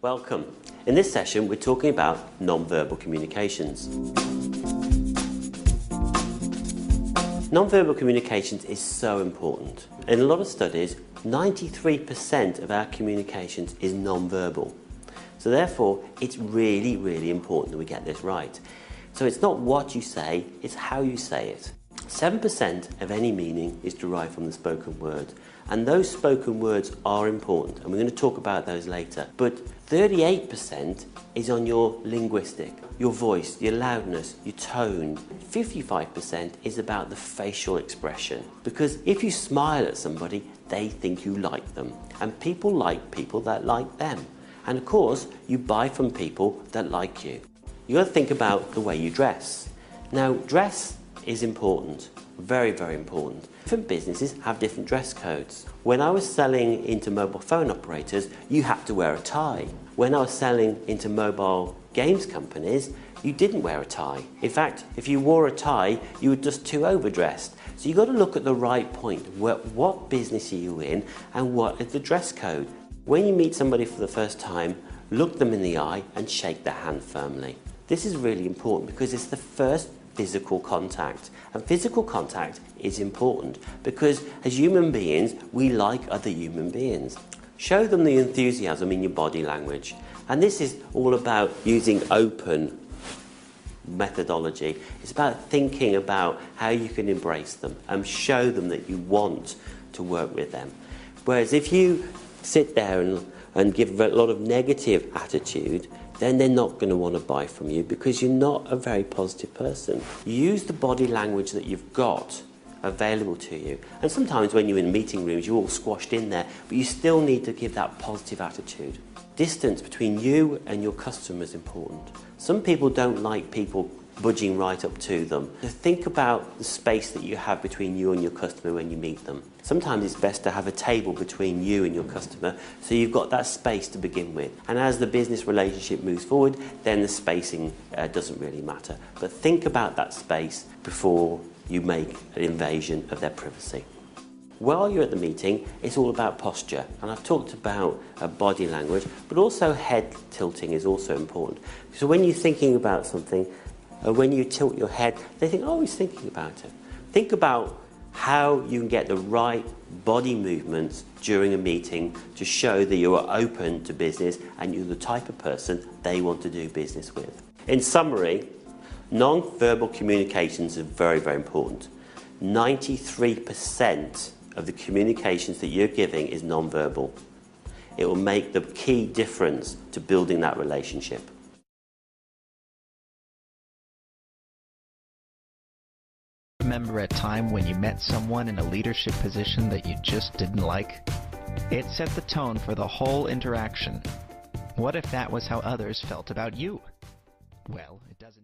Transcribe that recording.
Welcome. In this session, we're talking about non-verbal communications. Non-verbal communications is so important. In a lot of studies, 93% of our communications is non-verbal. So therefore, it's really, really important that we get this right. So it's not what you say, it's how you say it. 7% of any meaning is derived from the spoken word, and those spoken words are important, and we're going to talk about those later. But 38% is on your linguistic, your voice, your loudness, your tone. 55% is about the facial expression, because if you smile at somebody, they think you like them, and people like people that like them. And of course, you buy from people that like you. You've got to think about the way you dress. Now, dress is important, very, very important. Different businesses have different dress codes. When I was selling into mobile phone operators, you had to wear a tie. When I was selling into mobile games companies, you didn't wear a tie. In fact, if you wore a tie, you were just too overdressed. So you've got to look at the right point. What business are you in and what is the dress code? When you meet somebody for the first time, look them in the eye and shake their hand firmly. This is really important because it's the first physical contact, and physical contact is important because as human beings we like other human beings. Show them the enthusiasm in your body language, and this is all about using open methodology. It's about thinking about how you can embrace them and show them that you want to work with them. Whereas if you sit there and give a lot of negative attitude, then they're not going to want to buy from you because you're not a very positive person. Use the body language that you've got available to you. And sometimes when you're in meeting rooms, you're all squashed in there, but you still need to give that positive attitude. Distance between you and your customer is important. Some people don't like people budging right up to them. So think about the space that you have between you and your customer when you meet them. Sometimes it's best to have a table between you and your customer so you've got that space to begin with. And as the business relationship moves forward, then the spacing doesn't really matter. But think about that space before you make an invasion of their privacy. While you're at the meeting, it's all about posture. And I've talked about body language, but also head tilting is also important. So when you're thinking about something, when you tilt your head, they think, oh, he's thinking about it. Think about how you can get the right body movements during a meeting to show that you are open to business and you're the type of person they want to do business with. In summary, non-verbal communications are very, very important. 93% of the communications that you're giving is non-verbal. It will make the key difference to building that relationship. Remember a time when you met someone in a leadership position that you just didn't like? It set the tone for the whole interaction. What if that was how others felt about you? Well, it doesn't.